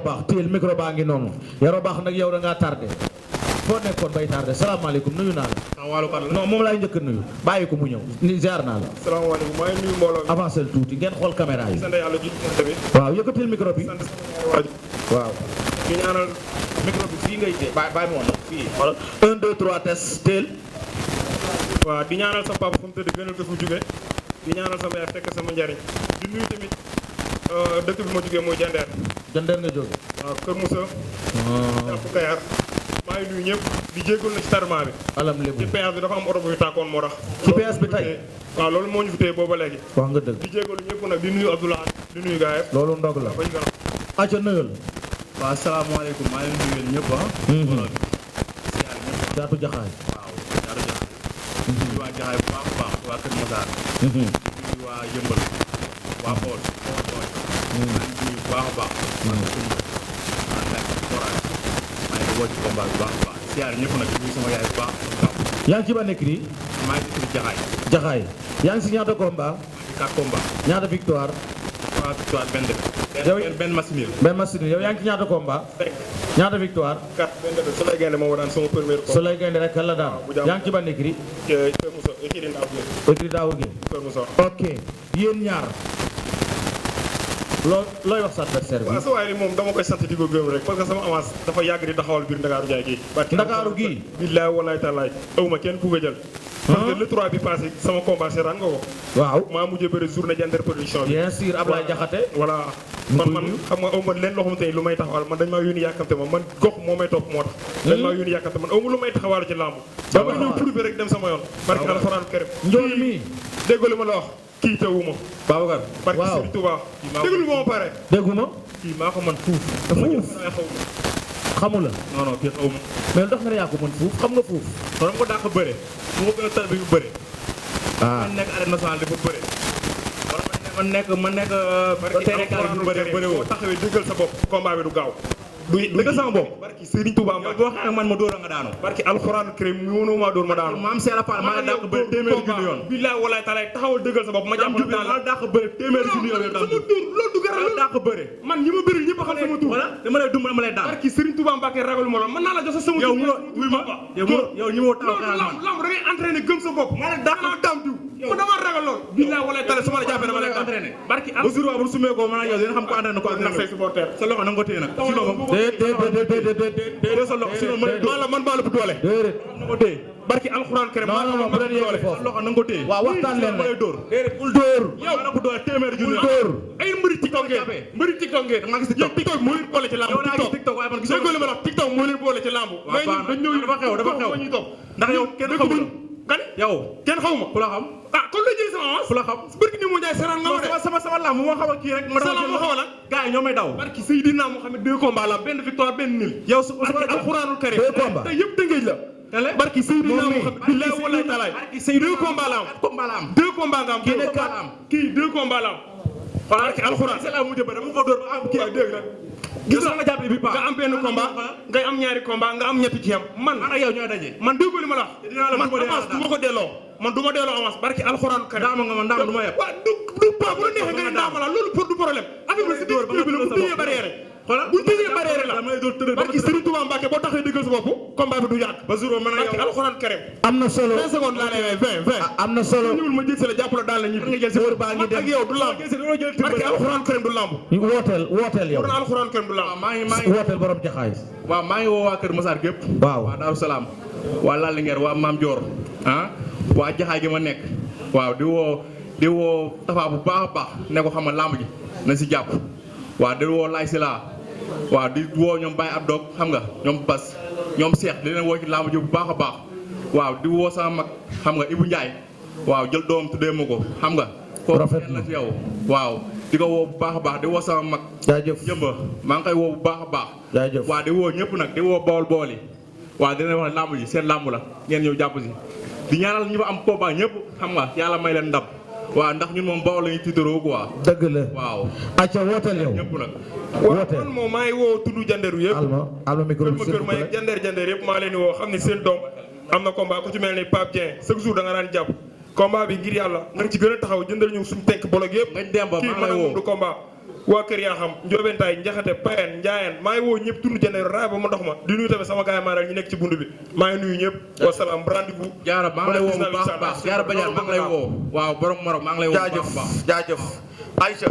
baax téel micro baa ngi noonu yaroo baax nag yow da ngaa tardé foo nekkoon bay tardé salaamaaleykum nuyu naa la non moom laay njëkk nuyu bàyyi ko mu ñëw ni ziar naa la salaamaaleykum maa ngi nuyu mbooloo mi avancé tuuti ngeen xool caméra yi sant yàlla ji tamit waaw yëkkatil micro bi sant sama waaju waaw ñu ñaanal micro bi fii ngay tee bàyyi moon fii xool 1 2 3 test téel waaw di ñaanal sama papa fu mu tëdd gënal ko fu jóge di ñaanal sama yaay fekk sama njariñ di nuyu tamit dëkk bi ma jógee mooy Jandeer Jandeer nga jóge waaw Kër Moussa jàpp Kayar maa ngi nuyu ñëpp di jégalu na ci tarma bi alam lébu ci péage bi dafa am oto bu fi tàkkoon moo tax ci péage bi tey waaw loolu moo ñu fi téye booba léegi wax nga dëgg di jégalu ñëpp nag di nuyu Abdoulaye di nuyu gaay yëpp loolu ndog la bañ gën acca nuyul waaw asalaamaaleykum maa ngi leen di nuyu ñëpp jaatu jaxaay waaw jaatu jaxaay nuyu waa jaxaay bu baax a baax waa Kër Massar nuyu waa Yëmbal waa Pool maa ngi nuyu bu baax a baax waa nekk forage maa ngi woo ci combat bu baax a baax siyaar ñëpp nag nuyu sama yaay bu baax yaa ngi ci ba nekk nii maa ngi ci jaxaay jaxaay yaa ngi si ñaata combat quatre combat ñaata victoire 3 victoire benn défaite benn match nul benn match nul yow yaa ngi ci ñaata combat ñaata victoire 4 benn défaite Soleil Gaynde moo daan sama premier combat Soleil Gaynde rek kan la daan yaa ngi ci ba nekk nii Kër Moussa écurie Ndao Gueye écrit daawu gi Kër Moussa ok yéen ñaar looy wax sa adversaire bi waaw sa waay moom dama koy sant di ko gërëm rek parce que sama avance dafa yàgg di taxawal biir Ndakaaru Njaay gi Ndakaaru gii billaay wallaay taalaay awma kenn ku ko jël parce que le 3 bi passé sama combat seetaan nga ko waaw maa mujjee bëri journée Jandeer production bi bien sûr Ablaye Diakhaté voilà man xam nga awma leen loo xamante ni lu may taxawal man dañ maa yónni yàkkamte ma man gox moo may topp moo tax dañ maa yónni yàkkamte man awma lu may taxawal ci làmb dama ñëw prouvé rek dem sama yoon barke alxuraan karim njool mi déggoo li ma la wax kii tawuma Babacar barke Serigne Touba déglu ma pare dégguma kii maa ko man fuuf xamu la non non kii xaw ma mais ndax nga ne yaa ko mën fuuf xam nga fuuf kon ko dàq bëre mu ko gën a tar bi bu bëre ah man nekk arène nationale di fa bëre wala man nekk terekaar bi bëre bëre woo taxawee déggal sa bopp combat bi du gaaw du dëgg sama bopp barki Serigne Touba yow boo xam ne man ma dóor a nga daanu barki alxuraan karim mënu maa dóor ma daanu maam Seera Fall maa la dàq bëre téeméeri junni yoon billaay walaay taalaay taxawal dëggal sa bopp ma jàpp maa la dàq bëre téeméeri junni yoon sama tur loolu du garal la dàq bëre man ñi ma bëri ñëpp xam sama tur wala dama lay duma dama lay daan barki Serigne Touba Mbacke ragalu ma la mën naa la jox sa sama tur yow yow ñi moo taxaw xanaa man lamb da ngay entraîné gëm sa bopp maa la dàq daam diw ko dama ragal lool billaay walaay taalaay su ma la jàppee dama lay entraîné barki ba jour bu sumee ko man ak yow dina xam ko entraîné ko ak say supporter sa loxo na nga ko téye nag déedéet sa loxo sinon man maa la bu doole déedéet na ko téye barki alxuraan karim non non bu leen yegg foofu sa loxo na nga ko téye waaw waxtaan leen lay rek dóor bul dóor yow na ko doole téeméeri junni dóor ay mbëri TikTok ngeen mbëri TikTok ngeen maa ngi si yow TikTok moo leen boole ci lamb yow naa gis TikTok waaye man gisoo déggoo li ma la wax TikTok moo leen boole ci lamb mais ñun dañ ñëw dafa xew ñuy topp ndax yow kenn xamul gani yow kenn xamuma ku la xam ah kon la jël sama avance ku la xam barki ni mu jaay seraan nga ma de sama lamb moo xaw a kii rek ma sa lamb moo xaw a lan gars yi ñoo may daw barki Seydina Mohamed 2 combats la benn victoire benn nul yow su barki alxuraanul karim 2 combats te yëpp dëngëj la barki Seydina Mohamed billahi wallahi taala barki Seydina 2 combats la am combat la am 2 combats nga am kii ne 4 am kii 2 combats la am barki alxuraan c'est la mujj ba dama ko door ba am kii dégg rek gis nga jàpp bi pa nga am benn combat ngay am ñaari combat nga am ñetti ci yam man ak yow ñooy daje man déggoo li ma la dinaa la man avance du ma ko delloo man du ma delloo avance barki alxuraan karim ndaama nga ma ndaama du ma yeb waaw du pa bu la neexee nga ne ndaama la loolu pour du problème affaire bi si biir bi la bu tëjee barrière xoolal bu tëjee barrière la damay doon tëdd barki Serigne Touba Mbacke boo taxee dëggal sa bopp combat bi du yàgg ba jour man ak barki yow alxuraan karim am na solo 20 secondes laa lay may 20 am na solo ñëwul ma jël si la jàpp la daal la ñibbi nga jël si wóor baa ngi man dem ak yow du lamb barki alxuraan karim du lamb wooteel yow war na alxuraan karim du lamb maa ngi wooteel borom jaxaay waaw maa ngi woo waa Kër Massar gépp waaw waa Daaru Salaam waa Lalinguer waa Maam Dior ah waa Jaxaay gi ma nekk waaw di woo Tafa bu baax a baax ne ko xam nga lamb ji na si jàpp waaw di woo Lay Sila waaw di woo ñoom Baye Abdog xam nga ñoom Bas ñoom Cheikh di leen woo ci lamb ji bu baax a baax waaw di woo sama mag xam nga Ibou Ndiaye waaw jël doom tuddee ma ko xam nga kooku rafet na la ci yow waaw di ko woo bu baax a baax di woo sama mag jaajëf jëmba maa ngi koy woo bu baax a baax jaajëf waaw di woo ñëpp nag di woo bool yi waaw dina wax ne lamb ji seen lamb la ngeen ñëw jàpp si di ñaanal ñi fa am combat ñëpp xam nga yàlla may leen ndam waaw ndax ñun moom Bawol la ñuy tiitaroo quoi dëgg la waaw acca wooteel yow ñëpp nag wooteel man moom maa ngi woo tuddu janderu yëpp alma micro bi kër ma yeeg jandeer yëpp maa leen di woo xam ne seen doom am na combat ku ci mel ni Pape Dieng chaque jour da nga daan jàpp combat bi ngir yàlla na nga ci gën a taxaw jëndal ñu suñu tenk bolog yëpp ngañ demba kii maa ngi man lay ak moom woo du combat waa kër yaa xam njoobentaay njaxate payen njaayeen maa ngi woo ñëpp tund janeero raay ba ma ndox ma di nuyu tamit sama gaay maaral ñu nekk ci bund bi maa ngi nuyu ñëpp wasalaam rendez-vous jaara maa ngi lay woo bu baax a baax jaara Badiane maa ngi lay woo waaw borom Maroc maa ngi lay woo bu baax a baax jaajëf Aïcha